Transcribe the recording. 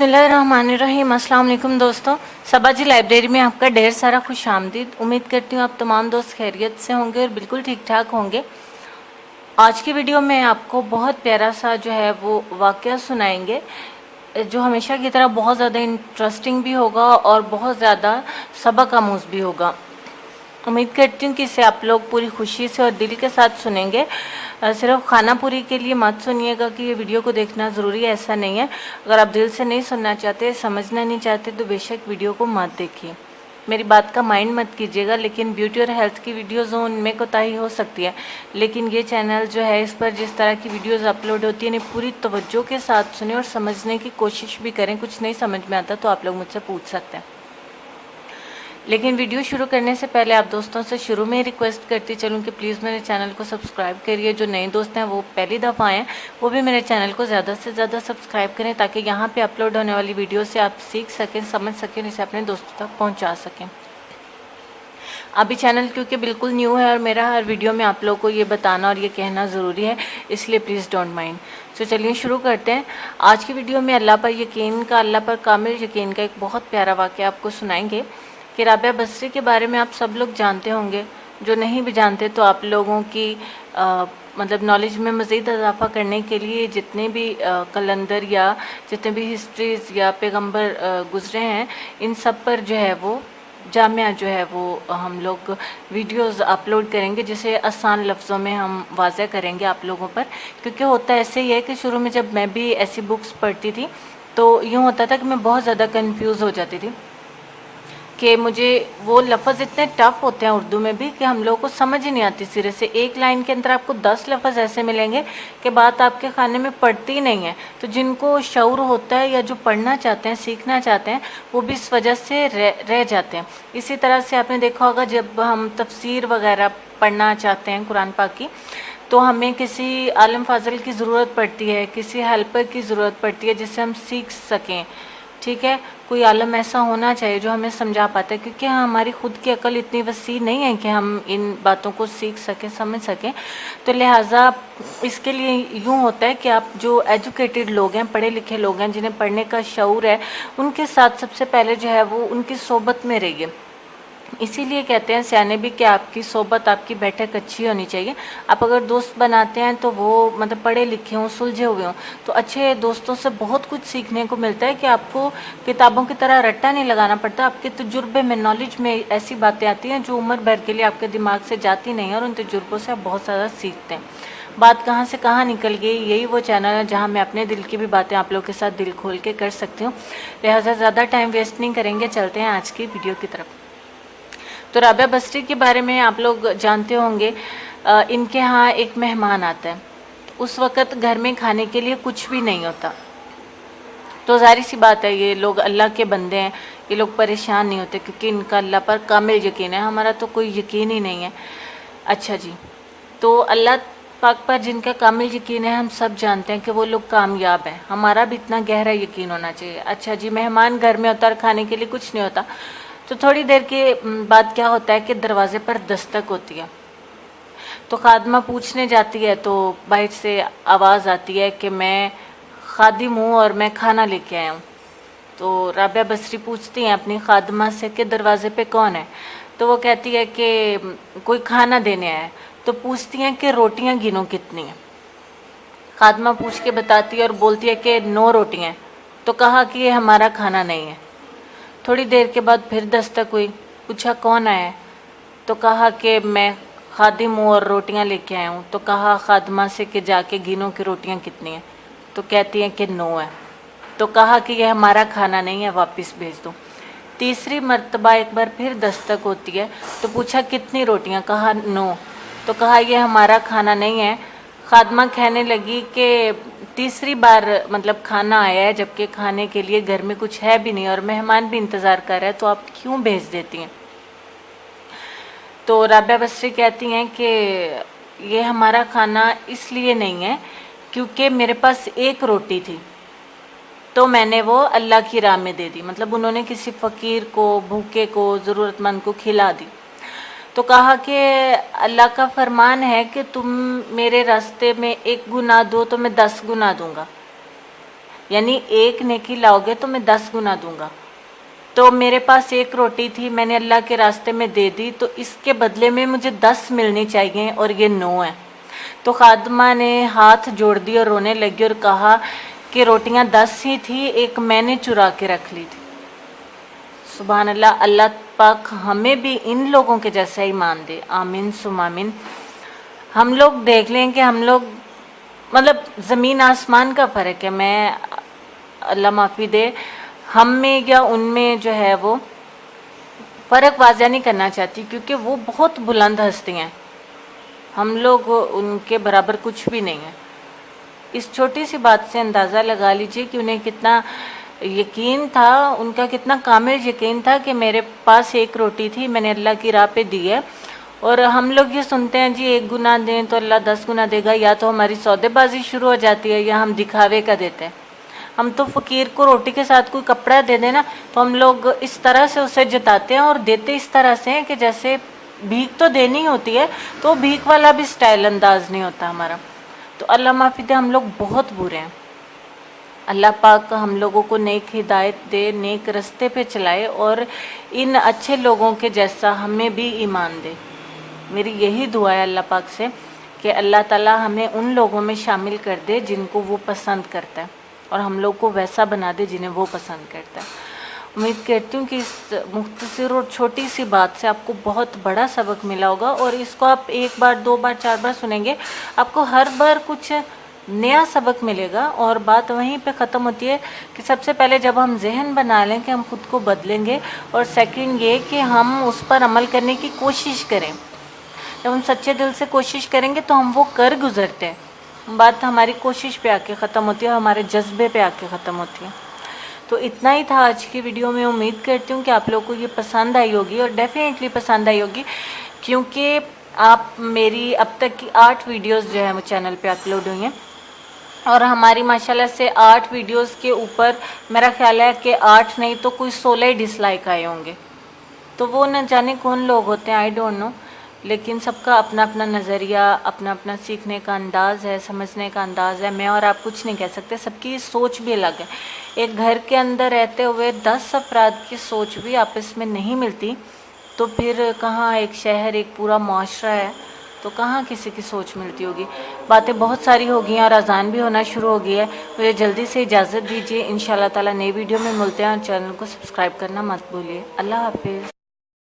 बिस्मिल्लाहिर्रहमानिर्रहीम। अस्सलाम वालेकुम दोस्तों, सबाजी लाइब्रेरी में आपका ढेर सारा खुश आमदीद। उम्मीद करती हूँ आप तमाम दोस्त खैरियत से होंगे और बिल्कुल ठीक ठाक होंगे। आज की वीडियो में आपको बहुत प्यारा सा जो है वो वाक़या सुनाएंगे जो हमेशा की तरह बहुत ज़्यादा इंटरेस्टिंग भी होगा और बहुत ज़्यादा सबक आमूज़ भी होगा। उम्मीद करती हूँ कि इसे आप लोग पूरी खुशी से और दिल के साथ सुनेंगे। सिर्फ खाना पूरी के लिए मत सुनिएगा कि ये वीडियो को देखना ज़रूरी है, ऐसा नहीं है। अगर आप दिल से नहीं सुनना चाहते, समझना नहीं चाहते तो बेशक वीडियो को मत देखिए। मेरी बात का माइंड मत कीजिएगा, लेकिन ब्यूटी और हेल्थ की वीडियोज़ हो उनमें कोताही हो सकती है, लेकिन ये चैनल जो है इस पर जिस तरह की वीडियोज़ अपलोड होती है इन्हें पूरी तवज्जो के साथ सुने और समझने की कोशिश भी करें। कुछ नहीं समझ में आता तो आप लोग मुझसे पूछ सकते हैं। लेकिन वीडियो शुरू करने से पहले आप दोस्तों से शुरू में ही रिक्वेस्ट करती चलूँ कि प्लीज़ मेरे चैनल को सब्सक्राइब करिए। जो नए दोस्त हैं वो पहली दफ़ा आए हैं वो भी मेरे चैनल को ज़्यादा से ज़्यादा सब्सक्राइब करें, ताकि यहाँ पे अपलोड होने वाली वीडियो से आप सीख सकें, समझ सकें, इसे अपने दोस्तों तक पहुँचा सकें। अभी चैनल क्योंकि बिल्कुल न्यू है और मेरा हर वीडियो में आप लोगों को ये बताना और ये कहना ज़रूरी है, इसलिए प्लीज़ डोंट माइंड। तो चलिए शुरू करते हैं। आज की वीडियो में अल्लाह पर यकीन का, अल्लाह पर कामिल यकीन का एक बहुत प्यारा वाक़या आपको सुनाएंगे कि राबिया बसरी के बारे में आप सब लोग जानते होंगे। जो नहीं भी जानते तो आप लोगों की मतलब नॉलेज में मज़ीद इजाफ़ा करने के लिए जितने भी कलंदर या जितने भी हिस्ट्रीज़ या पैगंबर गुज़रे हैं, इन सब पर जो है वो जामिया जो है वो हम लोग वीडियोस अपलोड करेंगे, जिसे आसान लफ्ज़ों में हम वाज़ह करेंगे आप लोगों पर। क्योंकि होता ऐसे ही है कि शुरू में जब मैं भी ऐसी बुक्स पढ़ती थी तो यूँ होता था कि मैं बहुत ज़्यादा कंफ्यूज हो जाती थी कि मुझे वो लफ्ज़ इतने टफ़ होते हैं उर्दू में भी कि हम लोगों को समझ ही नहीं आती सिरे से। एक लाइन के अंदर आपको 10 लफ्ज़ ऐसे मिलेंगे कि बात आपके खाने में पड़ती ही नहीं है। तो जिनको शऊर होता है या जो पढ़ना चाहते हैं, सीखना चाहते हैं, वो भी इस वजह से रह जाते हैं। इसी तरह से आपने देखा होगा जब हम तफसीर वगैरह पढ़ना चाहते हैं कुरान पाक की, तो हमें किसी आलम फाज़िल की ज़रूरत पड़ती है, किसी हेल्पर की ज़रूरत पड़ती है जिससे हम सीख सकें। ठीक है, कोई आलम ऐसा होना चाहिए जो हमें समझा पाता है, क्योंकि हमारी खुद की अकल इतनी वसी नहीं है कि हम इन बातों को सीख सकें, समझ सकें। तो लिहाजा इसके लिए यूँ होता है कि आप जो एजुकेटेड लोग हैं, पढ़े लिखे लोग हैं, जिन्हें पढ़ने का शऊर है, उनके साथ सबसे पहले जो है वो उनकी सोबत में रहिए। इसीलिए कहते हैं सियाने भी कि आपकी सोबत, आपकी बैठक अच्छी होनी चाहिए। आप अगर दोस्त बनाते हैं तो वो मतलब पढ़े लिखे हों, सुलझे हुए हों, तो अच्छे दोस्तों से बहुत कुछ सीखने को मिलता है कि आपको किताबों की तरह रट्टा नहीं लगाना पड़ता। आपके तजुर्बे में, नॉलेज में ऐसी बातें आती हैं जो उम्र भर के लिए आपके दिमाग से जाती नहीं है, और उन तजुर्बों से आप बहुत ज़्यादा सीखते हैं। बात कहाँ से कहाँ निकल गई, यही वो चैनल है जहाँ मैं अपने दिल की भी बातें आप लोगों के साथ दिल खोल के कर सकती हूँ। लिहाजा ज़्यादा टाइम वेस्ट नहीं करेंगे, चलते हैं आज की वीडियो की तरफ। तो राबिया बसरी के बारे में आप लोग जानते होंगे। इनके यहाँ एक मेहमान आता है, उस वक़्त घर में खाने के लिए कुछ भी नहीं होता। तो ज़ाहिर सी बात है ये लोग अल्लाह के बंदे हैं, ये लोग परेशान नहीं होते क्योंकि इनका अल्लाह पर कामिल यकीन है। हमारा तो कोई यकीन ही नहीं है। अच्छा जी, तो अल्लाह पाक पर जिनका कामिल यकीन है, हम सब जानते हैं कि वो लोग कामयाब हैं। हमारा भी इतना गहरा यकीन होना चाहिए। अच्छा जी, मेहमान घर में होता है, खाने के लिए कुछ नहीं होता। तो थोड़ी देर के बाद क्या होता है कि दरवाजे पर दस्तक होती है। तो खादमा पूछने जाती है तो बाहर से आवाज़ आती है कि मैं खादिम हूँ और मैं खाना लेके आया हूँ। तो राबिया बसरी पूछती हैं अपनी खादमा से कि दरवाजे पे कौन है। तो वो कहती है कि कोई खाना देने आया है। तो पूछती हैं कि रोटियाँ गिनो कितनी हैं। खादमा पूछ के बताती है और बोलती है कि 9 रोटियाँ। तो कहा कि ये हमारा खाना नहीं है। थोड़ी देर के बाद फिर दस्तक हुई, पूछा कौन आया है। तो कहा कि मैं खादिम हूँ और रोटियाँ लेके आया हूँ। तो कहा खादमा से कि जाके गिनो कि रोटियाँ कितनी हैं। तो कहती हैं कि 9 है। तो कहा कि यह हमारा खाना नहीं है, वापस भेज दो। तीसरी मर्तबा एक बार फिर दस्तक होती है। तो पूछा कितनी रोटियाँ, कहा 9। तो कहा यह हमारा खाना नहीं है। खादमा कहने लगी कि तीसरी बार मतलब खाना आया है, जबकि खाने के लिए घर में कुछ है भी नहीं और मेहमान भी इंतज़ार कर रहा है, तो आप क्यों भेज देती हैं। तो राबिया बसरी कहती हैं कि ये हमारा खाना इसलिए नहीं है क्योंकि मेरे पास एक रोटी थी, तो मैंने वो अल्लाह की राह में दे दी। मतलब उन्होंने किसी फ़कीर को, भूखे को, ज़रूरतमंद को खिला दी। तो कहा कि अल्लाह का फरमान है कि तुम मेरे रास्ते में एक गुनाह दो तो मैं 10 गुना दूंगा। यानी एक नेकी लाओगे तो मैं 10 गुना दूंगा। तो मेरे पास एक रोटी थी, मैंने अल्लाह के रास्ते में दे दी, तो इसके बदले में मुझे 10 मिलनी चाहिए और ये 9 है। तो खादमा ने हाथ जोड़ दिए और रोने लगी और कहा कि रोटियां 10 ही थी, एक मैंने चुरा के रख ली थी। सुभान अल्लाह, अल्लाह पाक हमें भी इन लोगों के जैसा ईमान दे, आमीन सुम आमीन। हम लोग देख लें कि हम लोग मतलब ज़मीन आसमान का फ़र्क है। मैं अल्लाह माफ़ी दे, हम में या उनमें जो है वो फ़र्क वाज़ा नहीं करना चाहती, क्योंकि वो बहुत बुलंद हस्तियाँ हैं, हम लोग उनके बराबर कुछ भी नहीं है। इस छोटी सी बात से अंदाज़ा लगा लीजिए कि उन्हें कितना यकीन था, उनका कितना कामिल यकीन था कि मेरे पास एक रोटी थी, मैंने अल्लाह की राह पे दी है। और हम लोग ये सुनते हैं जी 1 गुना दें तो अल्लाह 10 गुना देगा, या तो हमारी सौदेबाजी शुरू हो जाती है या हम दिखावे का देते हैं। हम तो फ़कीर को रोटी के साथ कोई कपड़ा दे देना तो हम लोग इस तरह से उसे जताते हैं और देते इस तरह से हैं कि जैसे भीख तो देनी होती है, तो भीख वाला भी स्टाइल अंदाज नहीं होता हमारा। तो अल्लाह माफ़ी दे, हम लोग बहुत बुरे हैं। अल्लाह पाक हम लोगों को नेक हिदायत दे, नेक रस्ते पे चलाए और इन अच्छे लोगों के जैसा हमें भी ईमान दे। मेरी यही दुआ है अल्लाह पाक से कि अल्लाह ताला हमें उन लोगों में शामिल कर दे जिनको वो पसंद करता है, और हम लोग को वैसा बना दे जिन्हें वो पसंद करता है। उम्मीद करती हूँ कि इस मुख्तसर और छोटी सी बात से आपको बहुत बड़ा सबक मिला होगा, और इसको आप 1 बार 2 बार 4 बार सुनेंगे, आपको हर बार कुछ नया सबक मिलेगा। और बात वहीं पे ख़त्म होती है कि सबसे पहले जब हम जहन बना लें कि हम खुद को बदलेंगे, और सेकंड ये कि हम उस पर अमल करने की कोशिश करें। जब हम सच्चे दिल से कोशिश करेंगे तो हम वो कर गुजरते हैं। बात हमारी कोशिश पे आके ख़त्म होती है, हमारे जज्बे पे आके ख़त्म होती है। तो इतना ही था आज की वीडियो में। उम्मीद करती हूँ कि आप लोगों को ये पसंद आई होगी, और डेफिनेटली पसंद आई होगी, क्योंकि आप मेरी अब तक की 8 वीडियोस जो है वो चैनल पे अपलोड हुई हैं, और हमारी माशाल्लाह से 8 वीडियोस के ऊपर मेरा ख्याल है कि 8 नहीं तो कोई 16 ही डिसलाइक आए होंगे। तो वो न जाने कौन लोग होते हैं, आई डोंट नो, लेकिन सबका अपना अपना नज़रिया, अपना अपना सीखने का अंदाज़ है, समझने का अंदाज़ है। मैं और आप कुछ नहीं कह सकते, सबकी सोच भी अलग है। एक घर के अंदर रहते हुए 10 अफराद की सोच भी आपस में नहीं मिलती, तो फिर कहाँ एक शहर, एक पूरा मुआशरा है, तो कहाँ किसी की सोच मिलती होगी। बातें बहुत सारी हो गई हैं और अजान भी होना शुरू हो गई है। मुझे जल्दी से इजाज़त दीजिए, इंशाल्लाह ताला नई वीडियो में मिलते हैं, और चैनल को सब्सक्राइब करना मत भूलिए। अल्लाह हाफिज़।